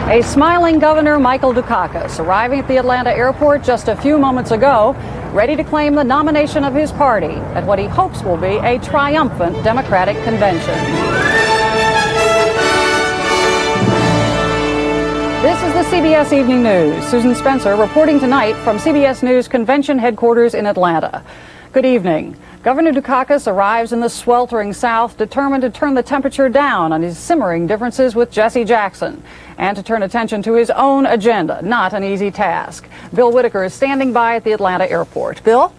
A smiling Governor Michael Dukakis arriving at the Atlanta airport just a few moments ago, ready to claim the nomination of his party at what he hopes will be a triumphant Democratic convention. This is the CBS Evening News. Susan Spencer reporting tonight from CBS News Convention headquarters in Atlanta. Good evening. Governor Dukakis arrives in the sweltering South, determined to turn the temperature down on his simmering differences with Jesse Jackson and to turn attention to his own agenda. Not an easy task. Bill Whitaker is standing by at the Atlanta airport. Bill?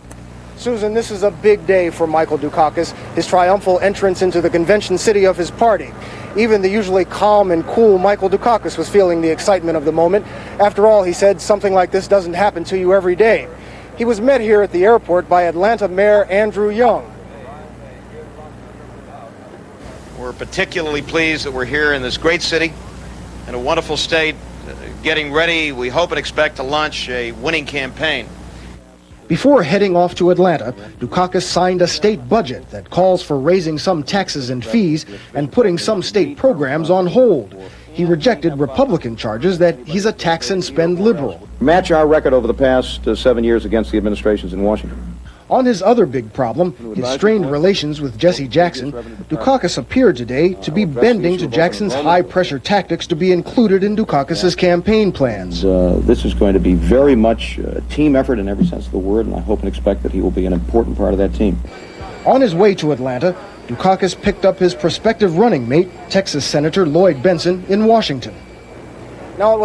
Susan, this is a big day for Michael Dukakis, his triumphal entrance into the convention city of his party. Even the usually calm and cool Michael Dukakis was feeling the excitement of the moment. After all, he said, something like this doesn't happen to you every day. He was met here at the airport by Atlanta Mayor Andrew Young. We're particularly pleased that we're here in this great city, in a wonderful state, getting ready, we hope and expect, to launch a winning campaign. Before heading off to Atlanta, Dukakis signed a state budget that calls for raising some taxes and fees and putting some state programs on hold. He rejected Republican charges that he's a tax and spend liberal. Match our record over the past 7 years against the administrations in Washington. On his other big problem, his strained relations with Jesse Jackson, Dukakis appeared today to be bending to Jackson's high-pressure tactics to be included in Dukakis' campaign plans. This is going to be very much a team effort in every sense of the word, and I hope and expect that he will be an important part of that team. On his way to Atlanta, Dukakis picked up his prospective running mate, Texas Senator Lloyd Bentsen, in Washington. Now, it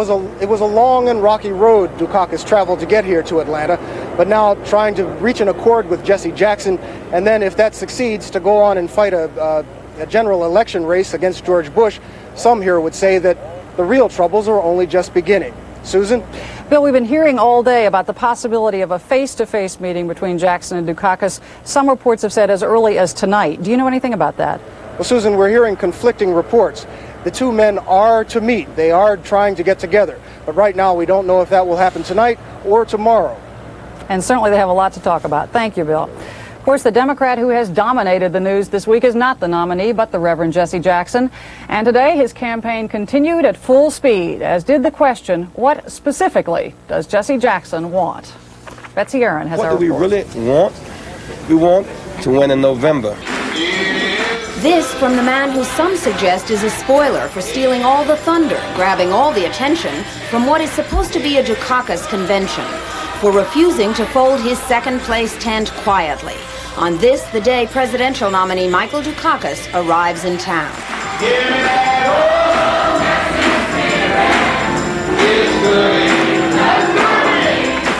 was a long and rocky road Dukakis traveled to get here to Atlanta, but now trying to reach an accord with Jesse Jackson, and then if that succeeds, to go on and fight a general election race against George Bush, some here would say that the real troubles are only just beginning. Susan? Bill, we've been hearing all day about the possibility of a face-to-face meeting between Jackson and Dukakis. Some reports have said as early as tonight. Do you know anything about that? Well, Susan, we're hearing conflicting reports. The two men are to meet. They are trying to get together. But right now, we don't know if that will happen tonight or tomorrow. And certainly they have a lot to talk about. Thank you, Bill. Of course, the Democrat who has dominated the news this week is not the nominee, but the Reverend Jesse Jackson. And today, his campaign continued at full speed, as did the question, what specifically does Jesse Jackson want? Betsy Aaron has our report. What do we really want? We want to win in November. This from the man who some suggest is a spoiler for stealing all the thunder, grabbing all the attention from what is supposed to be a Dukakis convention, for refusing to fold his second-place tent quietly. On this, the day presidential nominee Michael Dukakis arrives in town.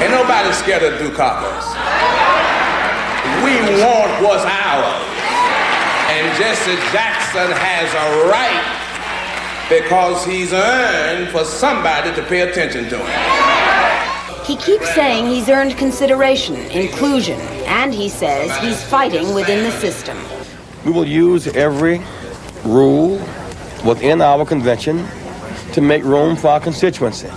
Ain't nobody scared of Dukakis. We want what's ours. And Jesse Jackson has a right because he's earned for somebody to pay attention to him. He keeps saying he's earned consideration, inclusion, and he says he's fighting within the system. We will use every rule within our convention to make room for our constituency.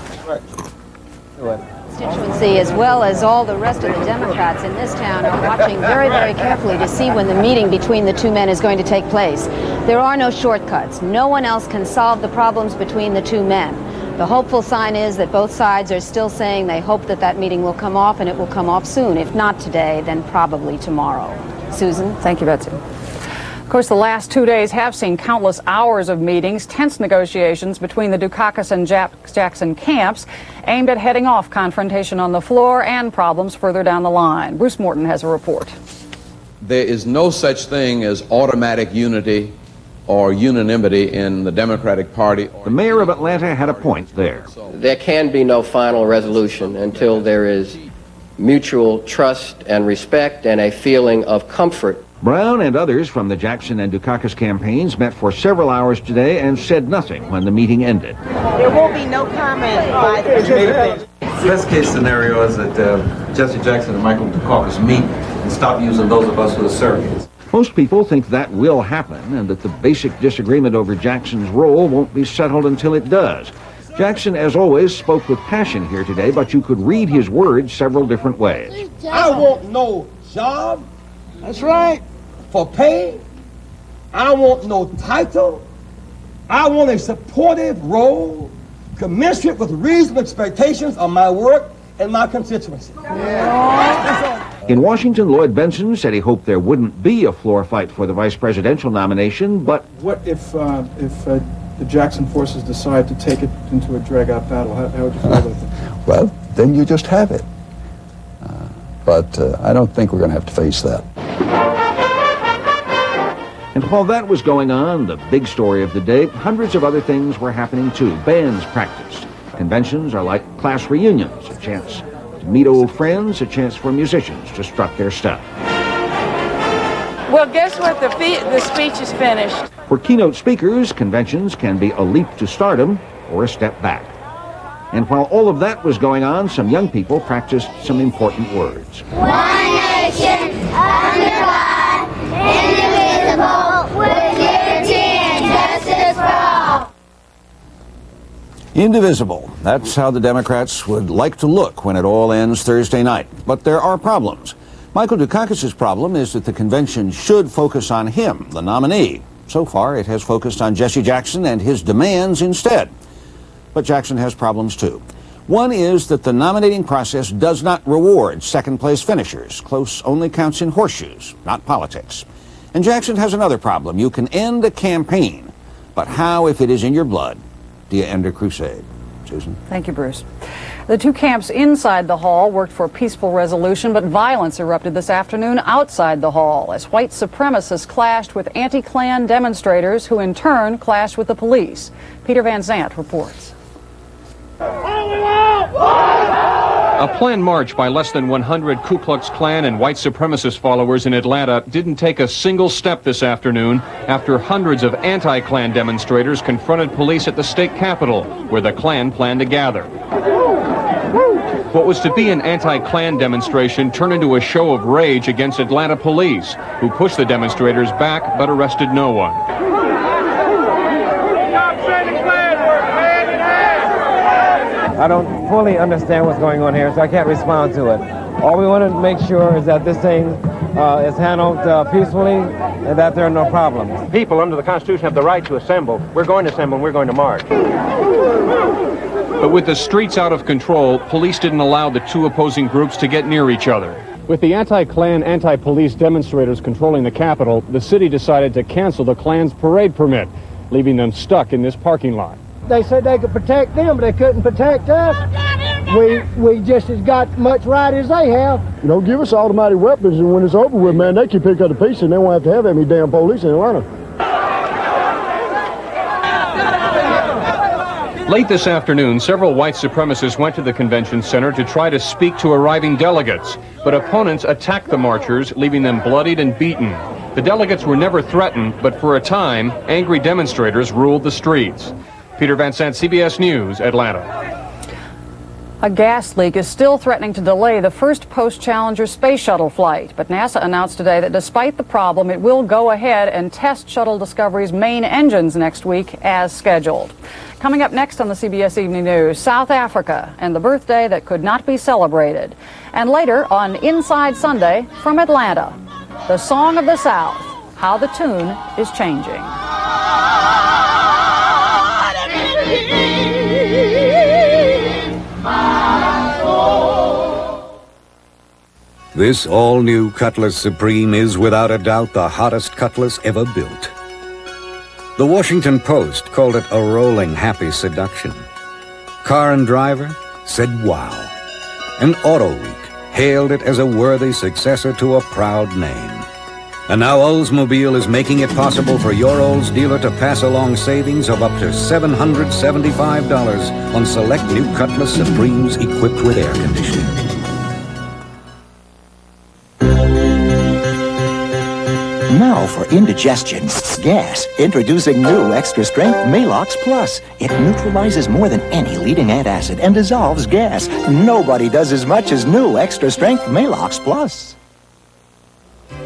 Constituency, as well as all the rest of the Democrats in this town, are watching very, very carefully to see when the meeting between the two men is going to take place. There are no shortcuts. No one else can solve the problems between the two men. The hopeful sign is that both sides are still saying they hope that that meeting will come off, and it will come off soon. If not today, then probably tomorrow. Susan? Thank you, Betsy. Of course, the last 2 days have seen countless hours of meetings, tense negotiations between the Dukakis and Jackson camps aimed at heading off confrontation on the floor and problems further down the line. Bruce Morton has a report. There is no such thing as automatic unity or unanimity in the Democratic Party. The mayor of Atlanta had a point there. There can be no final resolution until there is mutual trust and respect and a feeling of comfort. Brown and others from the Jackson and Dukakis campaigns met for several hours today and said nothing when the meeting ended. There will be no comment by the president. Best case scenario is that Jesse Jackson and Michael Dukakis meet and stop using those of us who are surrogates. Most people think that will happen and that the basic disagreement over Jackson's role won't be settled until it does. Jackson, as always, spoke with passion here today, but you could read his words several different ways. I want no job. That's right. For pay. I want no title. I want a supportive role commensurate with reasonable expectations of my work and my constituency. In Washington, Lloyd Benson said he hoped there wouldn't be a floor fight for the vice presidential nomination, but what if the Jackson forces decide to take it into a drag-out battle? How would you feel about that? Well, then you just have it. But I don't think we're going to have to face that. And while that was going on, the big story of the day, hundreds of other things were happening too. Bands practiced. Conventions are like class reunions, a chance to meet old friends, a chance for musicians to strut their stuff. Well, guess what? The speech is finished. For keynote speakers, conventions can be a leap to stardom or a step back. And while all of that was going on, some young people practiced some important words. One nation, under God, indivisible, with liberty and justice for all. Indivisible. That's how the Democrats would like to look when it all ends Thursday night. But there are problems. Michael Dukakis' problem is that the convention should focus on him, the nominee. So far, it has focused on Jesse Jackson and his demands instead. But Jackson has problems too. One is that the nominating process does not reward second-place finishers. Close only counts in horseshoes, not politics. And Jackson has another problem. You can end a campaign, but how, if it is in your blood, do you end a crusade? Susan? Thank you, Bruce. The two camps inside the hall worked for a peaceful resolution, but violence erupted this afternoon outside the hall as white supremacists clashed with anti-Klan demonstrators who in turn clashed with the police. Peter Van Zandt reports. A planned march by less than 100 Ku Klux Klan and white supremacist followers in Atlanta didn't take a single step this afternoon after hundreds of anti-Klan demonstrators confronted police at the state capitol, where the Klan planned to gather. What was to be an anti-Klan demonstration turned into a show of rage against Atlanta police, who pushed the demonstrators back but arrested no one. I don't fully understand what's going on here, so I can't respond to it. All we want to make sure is that this thing is handled peacefully and that there are no problems. People under the Constitution have the right to assemble. We're going to assemble and we're going to march. But with the streets out of control, police didn't allow the two opposing groups to get near each other. With the anti-Klan, anti-police demonstrators controlling the Capitol, the city decided to cancel the Klan's parade permit, leaving them stuck in this parking lot. They said they could protect them, but they couldn't protect us. We just as got much right as they have. You know, give us automatic weapons, and when it's over with, man, they can pick up the pieces, and they won't have to have any damn police in Atlanta. Late this afternoon, several white supremacists went to the convention center to try to speak to arriving delegates, but opponents attacked the marchers, leaving them bloodied and beaten. The delegates were never threatened, but for a time, angry demonstrators ruled the streets. Peter Van Sant, CBS News, Atlanta. A gas leak is still threatening to delay the first post-Challenger space shuttle flight, but NASA announced today that despite the problem, it will go ahead and test Shuttle Discovery's main engines next week as scheduled. Coming up next on the CBS Evening News, South Africa and the birthday that could not be celebrated. And later on Inside Sunday from Atlanta, the Song of the South, how the tune is changing. This all-new Cutlass Supreme is without a doubt the hottest Cutlass ever built. The Washington Post called it a rolling, happy seduction. Car and Driver said wow. And Auto Week hailed it as a worthy successor to a proud name. And now Oldsmobile is making it possible for your Olds dealer to pass along savings of up to $775 on select new Cutlass Supremes equipped with air conditioning. Now for indigestion, gas. Introducing new Extra Strength Malox Plus. It neutralizes more than any leading antacid and dissolves gas. Nobody does as much as new Extra Strength Malox Plus.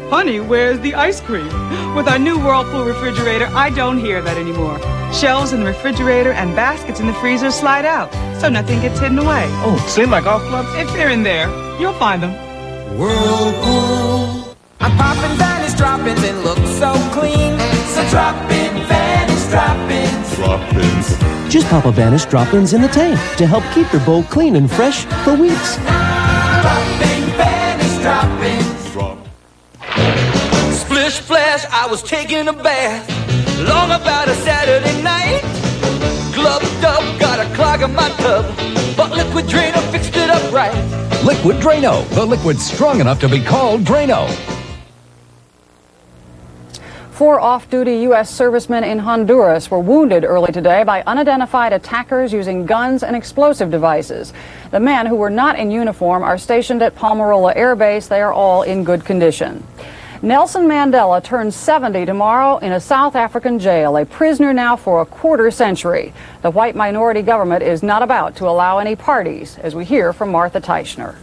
Honey, where's the ice cream? With our new Whirlpool refrigerator, I don't hear that anymore. Shelves in the refrigerator and baskets in the freezer slide out, so nothing gets hidden away. Oh, same like golf clubs? If they're in there, you'll find them. Whirlpool. I'm popping Vanish drop-ins and look so clean. So drop in Vanish drop-ins. drop-ins. Just pop a Vanish drop-ins in the tank to help keep your bowl clean and fresh for weeks. Vanish drop-ins. Splish splash, I was taking a bath long about a Saturday night. Gloved up, got a clog in my tub, but Liquid Drano fixed it up right. Liquid Drano, the liquid strong enough to be called Drano. 4 off-duty U.S. servicemen in Honduras were wounded early today by unidentified attackers using guns and explosive devices. The men, who were not in uniform, are stationed at Palmarola Air Base. They are all in good condition. Nelson Mandela turns 70 tomorrow in a South African jail, a prisoner now for a quarter century. The white minority government is not about to allow any parties, as we hear from Martha Teichner.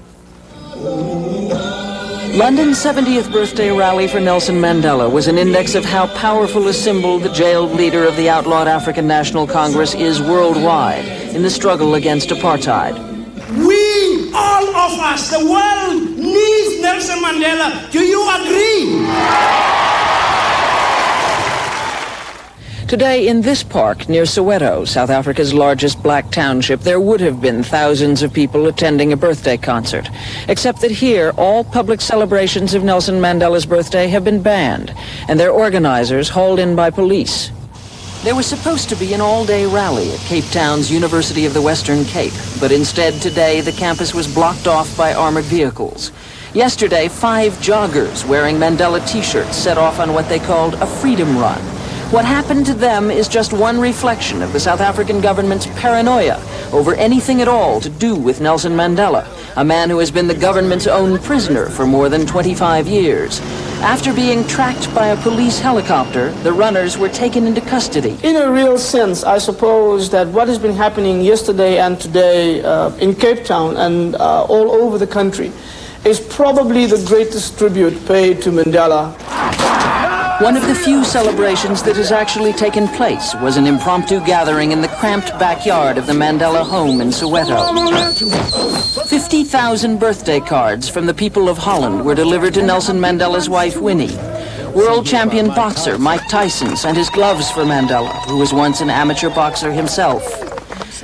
London's 70th birthday rally for Nelson Mandela was an index of how powerful a symbol the jailed leader of the outlawed African National Congress is worldwide in the struggle against apartheid. We, all of us, the world needs Nelson Mandela. Do you agree? Today in this park near Soweto, South Africa's largest black township, there would have been thousands of people attending a birthday concert. Except that here, all public celebrations of Nelson Mandela's birthday have been banned, and their organizers hauled in by police. There was supposed to be an all-day rally at Cape Town's University of the Western Cape, but instead today the campus was blocked off by armored vehicles. Yesterday, 5 joggers wearing Mandela t-shirts set off on what they called a freedom run. What happened to them is just one reflection of the South African government's paranoia over anything at all to do with Nelson Mandela, a man who has been the government's own prisoner for more than 25 years. After being tracked by a police helicopter, the runners were taken into custody. In a real sense, I suppose that what has been happening yesterday and today in Cape Town and all over the country is probably the greatest tribute paid to Mandela. One of the few celebrations that has actually taken place was an impromptu gathering in the cramped backyard of the Mandela home in Soweto. 50,000 birthday cards from the people of Holland were delivered to Nelson Mandela's wife, Winnie. World champion boxer Mike Tyson sent his gloves for Mandela, who was once an amateur boxer himself.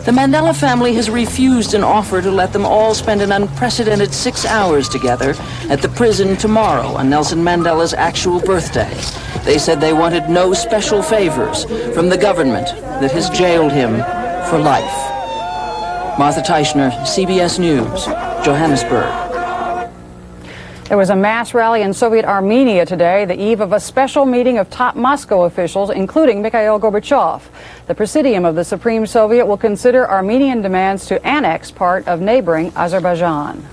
The Mandela family has refused an offer to let them all spend an unprecedented 6 hours together at the prison tomorrow on Nelson Mandela's actual birthday. They said they wanted no special favors from the government that has jailed him for life. Martha Teichner, CBS News, Johannesburg. There was a mass rally in Soviet Armenia today, the eve of a special meeting of top Moscow officials, including Mikhail Gorbachev. The Presidium of the Supreme Soviet will consider Armenian demands to annex part of neighboring Azerbaijan.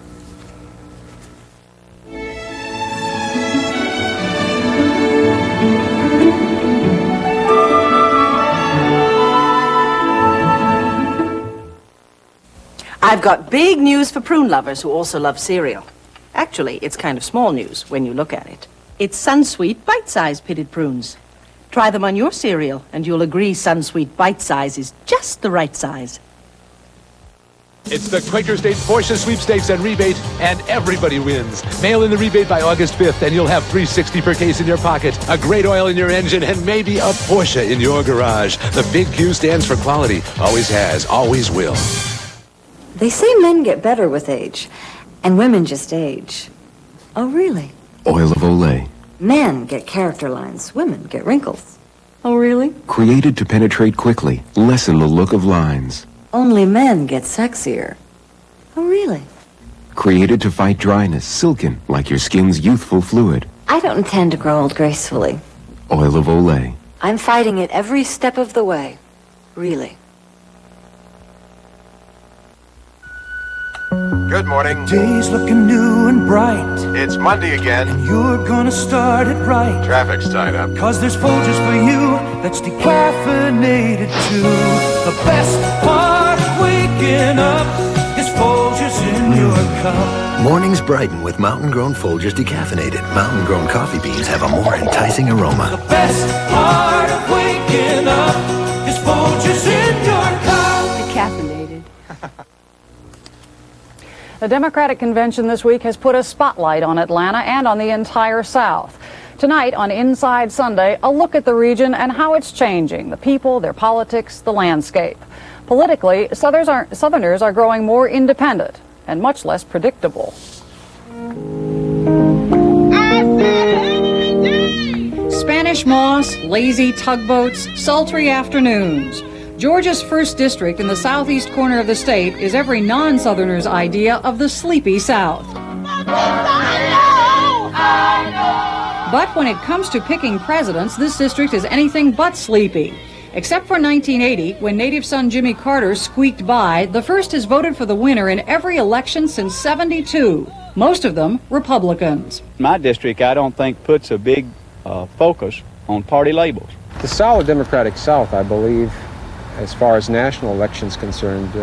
I've got big news for prune lovers who also love cereal. Actually, it's kind of small news when you look at it. It's Sunsweet bite-sized pitted prunes. Try them on your cereal, and you'll agree Sunsweet bite-size is just the right size. It's the Quaker State Porsche Sweepstakes and Rebate, and everybody wins. Mail in the rebate by August 5th, and you'll have $360 per case in your pocket, a great oil in your engine, and maybe a Porsche in your garage. The big Q stands for quality. Always has, always will. They say men get better with age, and women just age. Oh, really? Oil of Olay. Men get character lines, women get wrinkles. Oh, really? Created to penetrate quickly, lessen the look of lines. Only men get sexier. Oh, really? Created to fight dryness, silken, like your skin's youthful fluid. I don't intend to grow old gracefully. Oil of Olay. I'm fighting it every step of the way. Really. Good morning. Day's looking new and bright. It's Monday again. And you're gonna start it right. Traffic's tied up. Cause there's Folgers for you that's decaffeinated too. The best part of waking up is Folgers in your cup. Mornings brighten with mountain-grown Folgers decaffeinated. Mountain-grown coffee beans have a more enticing aroma. The best part of waking up is Folgers in your cup. Decaffeinated. The Democratic convention this week has put a spotlight on Atlanta and on the entire South. Tonight on Inside Sunday, a look at the region and how it's changing, the people, their politics, the landscape. Politically, Southerners are growing more independent and much less predictable. Spanish moss, lazy tugboats, sultry afternoons. Georgia's 1st district in the southeast corner of the state is every non-Southerner's idea of the sleepy South. But when it comes to picking presidents, this district is anything but sleepy. Except for 1980, when native son Jimmy Carter squeaked by, the 1st has voted for the winner in every election since '72. Most of them Republicans. My district, I don't think, puts a big focus on party labels. The solid Democratic South, I believe, as far as national elections concerned,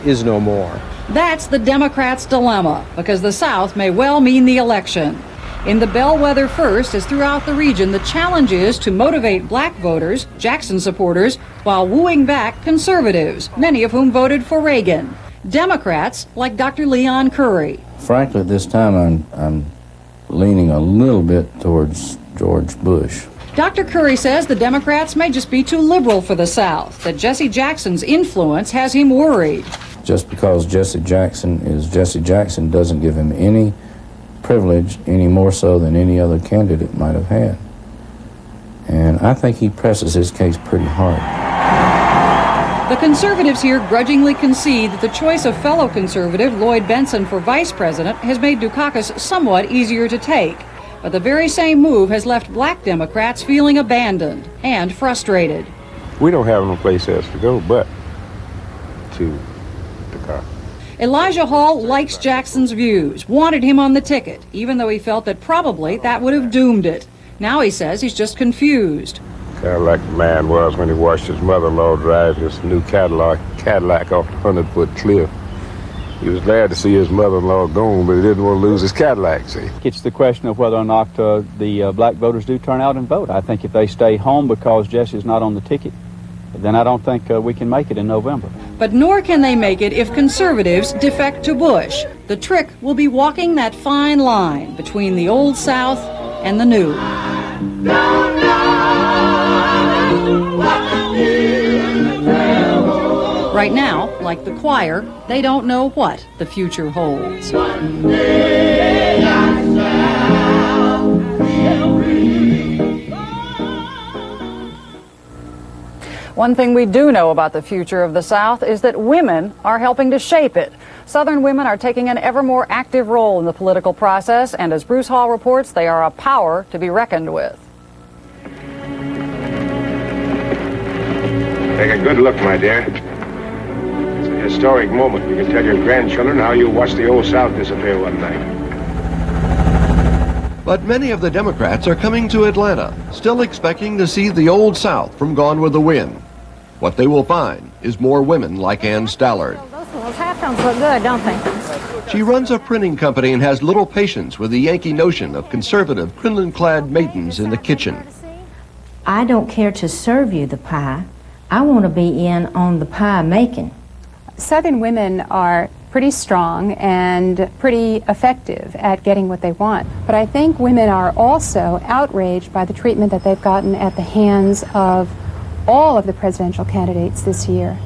is no more. That's the Democrats' dilemma, because the South may well mean the election. In the bellwether 1st, as throughout the region, the challenge is to motivate black voters, Jackson supporters, while wooing back conservatives, many of whom voted for Reagan. Democrats like Dr. Leon Curry. Frankly, this time I'm leaning a little bit towards George Bush. Dr. Curry says the Democrats may just be too liberal for the South, that Jesse Jackson's influence has him worried. Just because Jesse Jackson is Jesse Jackson doesn't give him any privilege, any more so than any other candidate might have had. And I think he presses his case pretty hard. The conservatives here grudgingly concede that the choice of fellow conservative Lloyd Benson for vice president has made Dukakis somewhat easier to take. But the very same move has left black Democrats feeling abandoned and frustrated. We don't have no place else to go but to Dukakis. Elijah Hall likes Jackson's views, wanted him on the ticket, even though he felt that probably that would have doomed it. Now he says he's just confused. Kind of like the man was when he watched his mother-in-law drive his new Cadillac off the 100-foot cliff. He was glad to see his mother-in-law gone, but he didn't want to lose his Cadillac, see? It's the question of whether or not the black voters do turn out and vote. I think if they stay home because Jesse's not on the ticket, then I don't think we can make it in November. But nor can they make it if conservatives defect to Bush. The trick will be walking that fine line between the old South and the new. Right now, like the choir, they don't know what the future holds. One thing we do know about the future of the South is that women are helping to shape it. Southern women are taking an ever more active role in the political process, and as Bruce Hall reports, they are a power to be reckoned with. Take a good look, my dear. It's a historic moment. You can tell your grandchildren how you watched the old South disappear one night. But many of the Democrats are coming to Atlanta, still expecting to see the old South from Gone with the Wind. What they will find is more women like Ann Stallard. Those halftones look good, don't they? She runs a printing company and has little patience with the Yankee notion of conservative, crinoline-clad maidens in the kitchen. I don't care to serve you the pie. I want to be in on the pie making. Southern women are pretty strong and pretty effective at getting what they want. But I think women are also outraged by the treatment that they've gotten at the hands of all of the presidential candidates this year.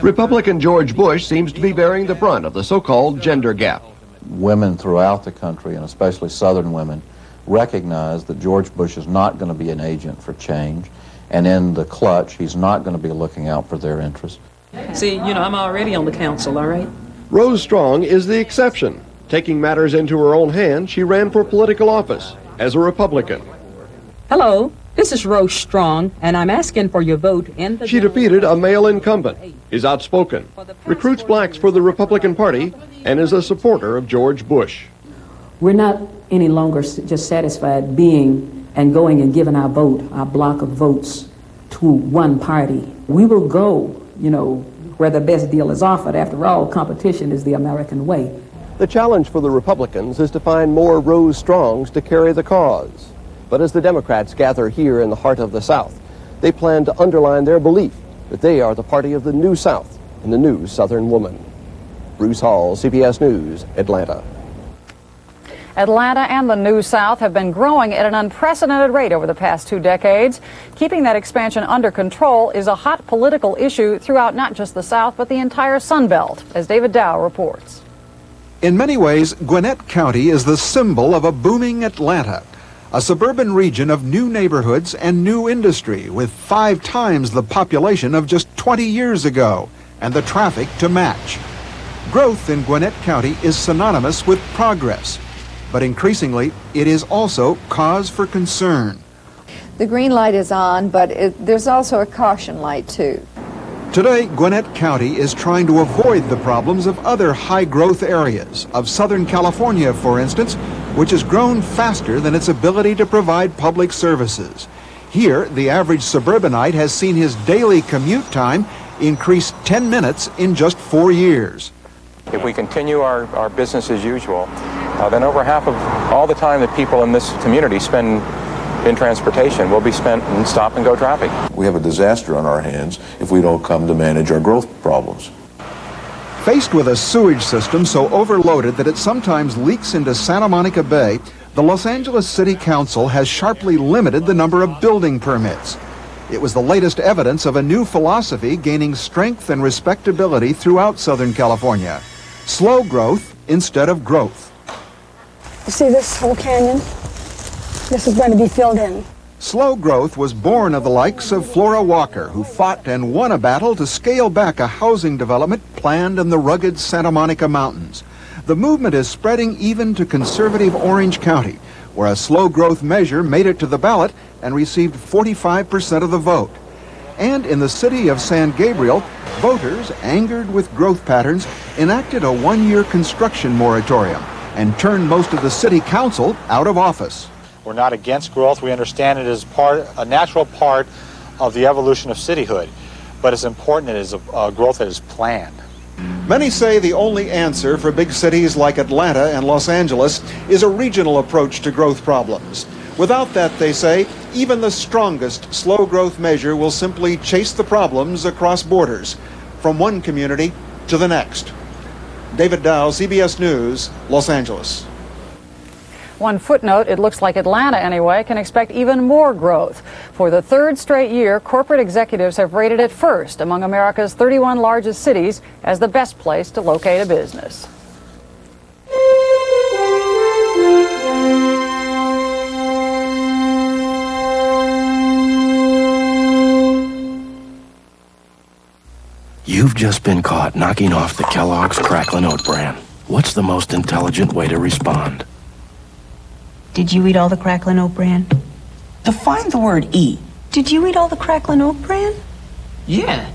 Republican George Bush seems to be bearing the brunt of the so-called gender gap. Women throughout the country, and especially Southern women, recognize that George Bush is not going to be an agent for change, and in the clutch, he's not going to be looking out for their interests. See, you know, I'm already on the council, all right? Rose Strong is the exception. Taking matters into her own hands, she ran for political office as a Republican. Hello, this is Rose Strong, and I'm asking for your vote in the... She defeated a male incumbent, is outspoken, recruits blacks for the Republican Party, and is a supporter of George Bush. We're not any longer just satisfied being and going and giving our vote, our block of votes, to one party. We will go, you know, where the best deal is offered. After all, competition is the American way. The challenge for the Republicans is to find more Rose Strongs to carry the cause. But as the Democrats gather here in the heart of the South, they plan to underline their belief that they are the party of the new South and the new Southern woman. Bruce Hall, CBS News, Atlanta. Atlanta and the New South have been growing at an unprecedented rate over the past 2 decades. Keeping that expansion under control is a hot political issue throughout not just the South, but the entire Sun Belt, as David Dow reports. In many ways, Gwinnett County is the symbol of a booming Atlanta, a suburban region of new neighborhoods and new industry with 5 times the population of just 20 years ago, and the traffic to match. Growth in Gwinnett County is synonymous with progress, but increasingly it is also cause for concern. The green light is on, but there's also a caution light too. Today, Gwinnett County is trying to avoid the problems of other high-growth areas, of Southern California, for instance, which has grown faster than its ability to provide public services. Here, the average suburbanite has seen his daily commute time increase 10 minutes in just 4 years. If we continue our business as usual, then over half of all the time that people in this community spend in transportation will be spent in stop-and-go traffic. We have a disaster on our hands if we don't come to manage our growth problems. Faced with a sewage system so overloaded that it sometimes leaks into Santa Monica Bay, the Los Angeles City Council has sharply limited the number of building permits. It was the latest evidence of a new philosophy gaining strength and respectability throughout Southern California. Slow growth instead of growth. You see this whole canyon? This is going to be filled in. Slow growth was born of the likes of Flora Walker, who fought and won a battle to scale back a housing development planned in the rugged Santa Monica Mountains. The movement is spreading even to conservative Orange County, where a slow growth measure made it to the ballot and received 45% of the vote. And in the city of San Gabriel, voters, angered with growth patterns, enacted a 1-year construction moratorium and turned most of the city council out of office. We're not against growth. We understand it as a natural part of the evolution of cityhood, but it's important that it is a growth that is planned. Many say the only answer for big cities like Atlanta and Los Angeles is a regional approach to growth problems. Without that, they say, even the strongest slow growth measure will simply chase the problems across borders, from one community to the next. David Dow, CBS News, Los Angeles. One footnote, it looks like Atlanta, anyway, can expect even more growth. For the 3rd straight year, corporate executives have rated it first among America's 31 largest cities as the best place to locate a business. You've just been caught knocking off the Kellogg's Cracklin' Oat Bran. What's the most intelligent way to respond? Did you eat all the Cracklin' Oat Bran? Define the word eat. Did you eat all the Cracklin' Oat Bran? Yeah.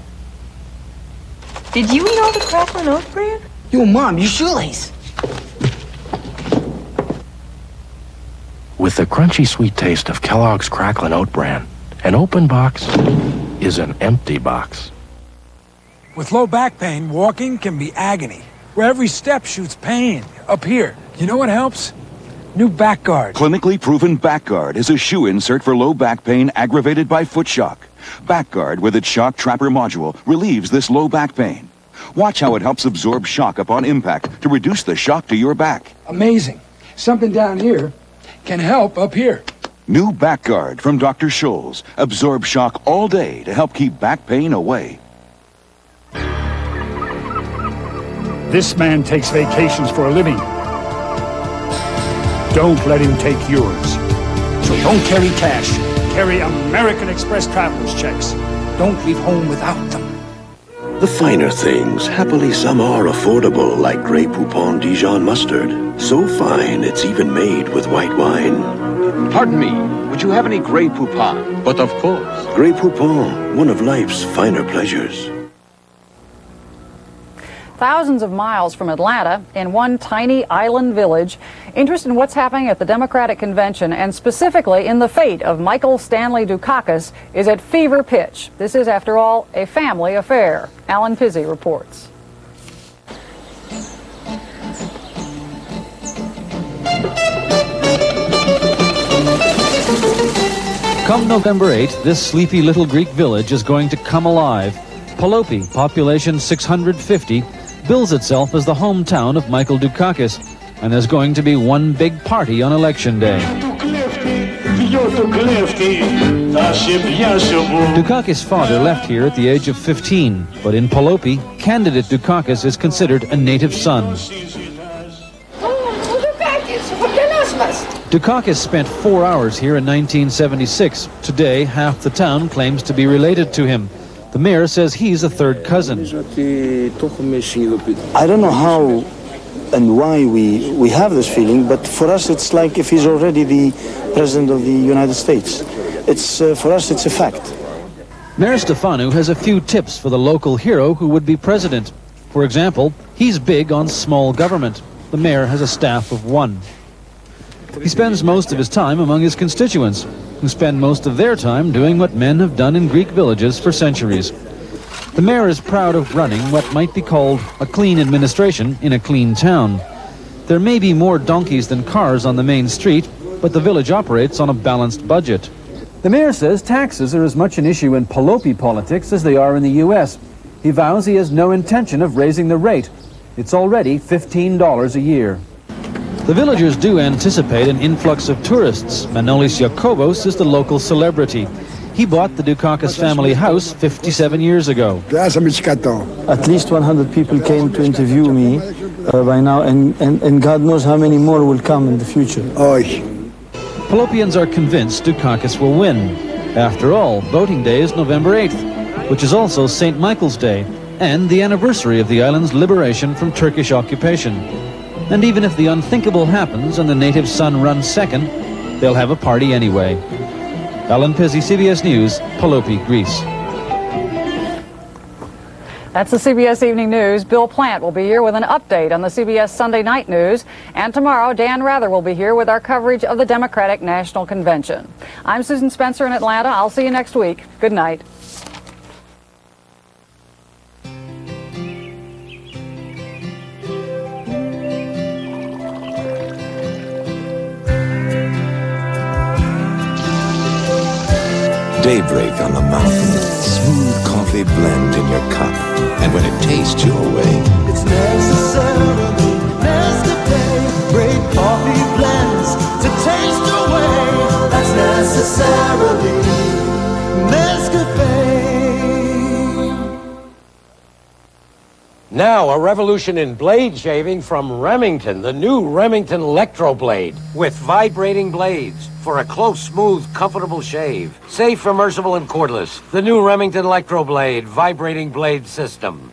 Did you eat all the Cracklin' Oat Bran? Yo, Mom, you shoelace. With the crunchy sweet taste of Kellogg's Cracklin' Oat Bran, an open box is an empty box. With low back pain, walking can be agony, where every step shoots pain. Up here, you know what helps? New back guard. Clinically proven back guard is a shoe insert for low back pain aggravated by foot shock. Back guard with its shock trapper module relieves this low back pain. Watch how it helps absorb shock upon impact to reduce the shock to your back. Amazing. Something down here can help up here. New back guard from Dr. Scholl's. Absorb shock all day to help keep back pain away. This man takes vacations for a living. Don't let him take yours. So don't carry cash. Carry American Express traveler's checks. Don't leave home without them. The finer things, happily some are affordable, like Grey Poupon Dijon mustard. So fine, it's even made with white wine. Pardon me, would you have any Grey Poupon? But of course. Grey Poupon, one of life's finer pleasures. Thousands of miles from Atlanta, in one tiny island village, interest in what's happening at the Democratic Convention and specifically in the fate of Michael Stanley Dukakis is at fever pitch. This is, after all, a family affair. Alan Pizzi reports. Come November 8th, this sleepy little Greek village is going to come alive. Palopi, population 650, bills itself as the hometown of Michael Dukakis. and there's going to be one big party on Election Day. Dukakis' father left here at the age of 15, but in Polopi, candidate Dukakis is considered a native son. Dukakis spent 4 hours here in 1976. Today, half the town claims to be related to him. The mayor says he's a third cousin. I don't know how and why we have this feeling, but for us it's like if he's already the President of the United States. It's for us it's a fact. Mayor Stefanou has a few tips for the local hero who would be president. For example, he's big on small government. The mayor has a staff of 1. He spends most of his time among his constituents, who spend most of their time doing what men have done in Greek villages for centuries. The mayor is proud of running what might be called a clean administration in a clean town. There may be more donkeys than cars on the main street, but the village operates on a balanced budget. The mayor says taxes are as much an issue in Polopi politics as they are in the U.S. He vows he has no intention of raising the rate. It's already $15 a year. The villagers do anticipate an influx of tourists. Manolis Yakobos is the local celebrity. He bought the Dukakis family house 57 years ago. At least 100 people came to interview me by now, and God knows how many more will come in the future. Polopians are convinced Dukakis will win. After all, voting day is November 8th, which is also St. Michael's Day, and the anniversary of the island's liberation from Turkish occupation. And even if the unthinkable happens and the native son runs second, they'll have a party anyway. Alan Pizzi, CBS News, Polopi, Greece. That's the CBS Evening News. Bill Plant will be here with an update on the CBS Sunday Night News. And tomorrow, Dan Rather will be here with our coverage of the Democratic National Convention. I'm Susan Spencer in Atlanta. I'll see you next week. Good night. Daybreak on the mountain, smooth coffee blend in your cup, and when it tastes your way, it's necessarily Nescafe. Great coffee blends to taste your way. That's necessarily Nescafe. Now, a revolution in blade shaving from Remington, the new Remington Electro Blade, with vibrating blades for a close, smooth, comfortable shave. Safe, immersible, and cordless. The new Remington Electro Blade vibrating blade system.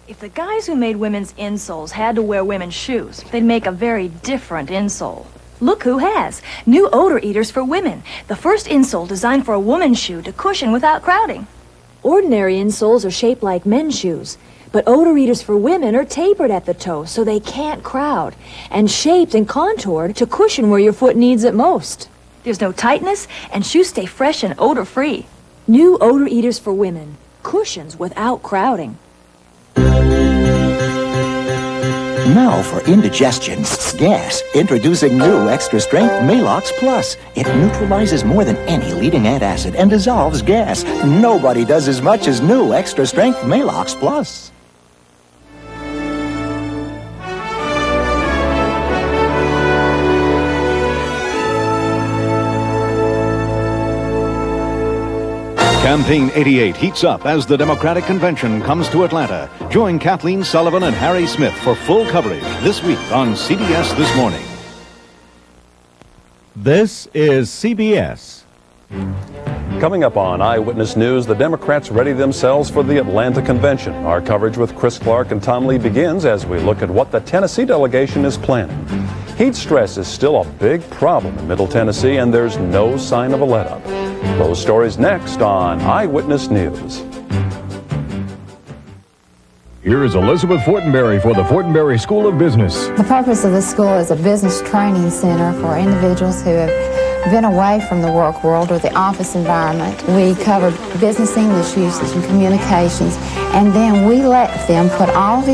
If the guys who made women's insoles had to wear women's shoes, they'd make a very different insole. Look who has. New odor eaters for women. The first insole designed for a woman's shoe to cushion without crowding. Ordinary insoles are shaped like men's shoes, but odor eaters for women are tapered at the toe so they can't crowd, and shaped and contoured to cushion where your foot needs it most. There's no tightness, and shoes stay fresh and odor-free. New odor eaters for women. Cushions without crowding. Now for indigestion, gas, introducing new Extra Strength Malox Plus. It neutralizes more than any leading antacid and dissolves gas. Nobody does as much as new Extra Strength Malox Plus. Campaign 88 heats up as the Democratic Convention comes to Atlanta. Join Kathleen Sullivan and Harry Smith for full coverage this week on CBS This Morning. This is CBS. Coming up on Eyewitness News, the Democrats ready themselves for the Atlanta Convention. Our coverage with Chris Clark and Tom Lee begins as we look at what the Tennessee delegation is planning. Heat stress is still a big problem in Middle Tennessee, and there's no sign of a let-up. Those stories next on Eyewitness News. Here is Elizabeth Fortenberry for the Fortenberry School of Business. The purpose of the school is a business training center for individuals who have been away from the work world or the office environment. We cover business English usage and communications, and then we let them put all of these